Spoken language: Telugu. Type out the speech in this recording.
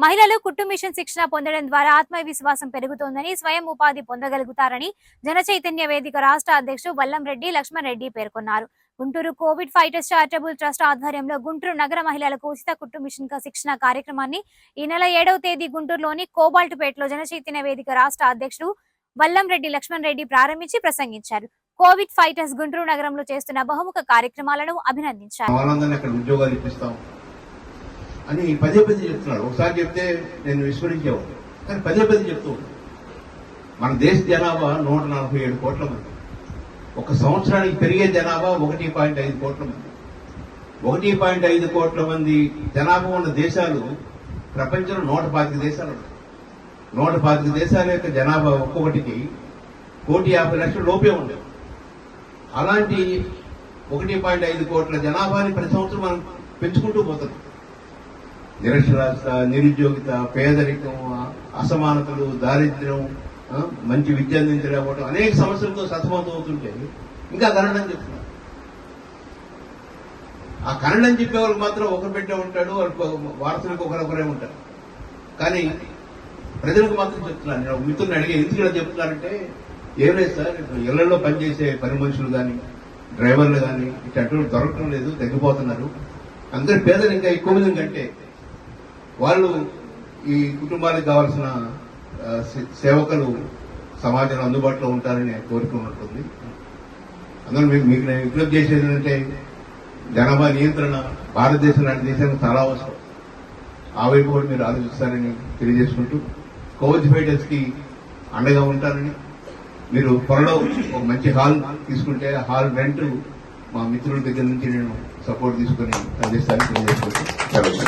మహిళలు కుట్టు మిషన్ శిక్షణ పొందడం ద్వారా ఆత్మవిశ్వాసం పెరుగుతోందని, స్వయం ఉపాధి పొందగలుగుతారని జన చైతన్య వేదిక రాష్ట్ర అధ్యక్షుడు వల్లంరెడ్డి లక్ష్మణ్ రెడ్డి పేర్కొన్నారు. Guntur Covid fighters charitable trust ఆధ్వర్యంలో గుంటూరు నగర మహిళలకు ఉచిత కుట్టు మిషన్ శిక్షణ కార్యక్రమాన్ని ఈ నెల 7వ తేదీ గుంటూరులోని కోబాల్ట్పేటలో జన చైతన్య వేదిక రాష్ట్ర అధ్యక్షుడు వల్లంరెడ్డి లక్ష్మణ్ రెడ్డి ప్రారంభించి ప్రసంగించారు. కోవిడ్ ఫైటర్స్ గుంటూరు నగరంలో చేస్తున్న బహుముఖ కార్యక్రమాలను అభినందించారు. అని పదే పదే చెప్తున్నాడు. ఒకసారి చెప్తే నేను విస్మరించేవాడు, కానీ పదే పదే చెప్తూ ఉంటాను. మన దేశ జనాభా 147 కోట్ల మంది. ఒక సంవత్సరానికి పెరిగే జనాభా 1.5 కోట్ల మంది. 1.5 కోట్ల మంది జనాభా ఉన్న దేశాలు ప్రపంచంలో 125 దేశాలు ఉన్నాయి. 125 దేశాల యొక్క జనాభా ఒక్కొక్కటికి 1,50,00,000 లోపే ఉండేవి. అలాంటి 1.5 కోట్ల జనాభాని ప్రతి సంవత్సరం మనం పెంచుకుంటూ పోతున్నాం. నిరక్షరాస్యత, నిరుద్యోగిత, పేదరికం, అసమానతలు, దారిద్ర్యం, మంచి విద్య అందించలేకపోవడం, అనేక సమస్యలతో సతమతం అవుతుంటే ఇంకా కన్నడం చెప్తున్నారు. ఆ కన్నడం చెప్పే వాళ్ళకి మాత్రం ఒకరు పెట్టే ఉంటాడు, వారసులకు ఒకరొకరే ఉంటారు. కానీ ప్రజలకు మాత్రం చెప్తున్నాను. నేను మిత్రుని అడిగే ఎందుకు ఇలా చెప్తున్నానంటే, ఏం లేదు సార్, ఇళ్లలో పనిచేసే పని మనుషులు కానీ, డ్రైవర్లు కానీ ఇట్లాంటి దొరకడం లేదు, తగ్గిపోతున్నారు. అందరి పేదలు ఇంకా ఎక్కువ మంది కంటే వాళ్ళు ఈ కుటుంబాలకు కావాల్సిన సేవకులు సమాజంలో అందుబాటులో ఉంటారని కోరుకున్నట్టుంది. అందులో మీకు నేను విజ్ఞప్తి చేసేది ఏంటంటే, జనాభా నియంత్రణ భారతదేశం లాంటి దేశానికి చాలా అవసరం. ఆ వైపు కూడా మీరు ఆలోచిస్తారని తెలియజేసుకుంటూ, కోవిడ్ ఫైటర్స్ కి అండగా ఉంటారని, మీరు త్వరలో ఒక మంచి హాల్ తీసుకుంటే హాల్ రెంట్ మా మిత్రుల దగ్గర నుంచి నేను సపోర్ట్ తీసుకుని అందిస్తానని తెలియజేసుకుంటూ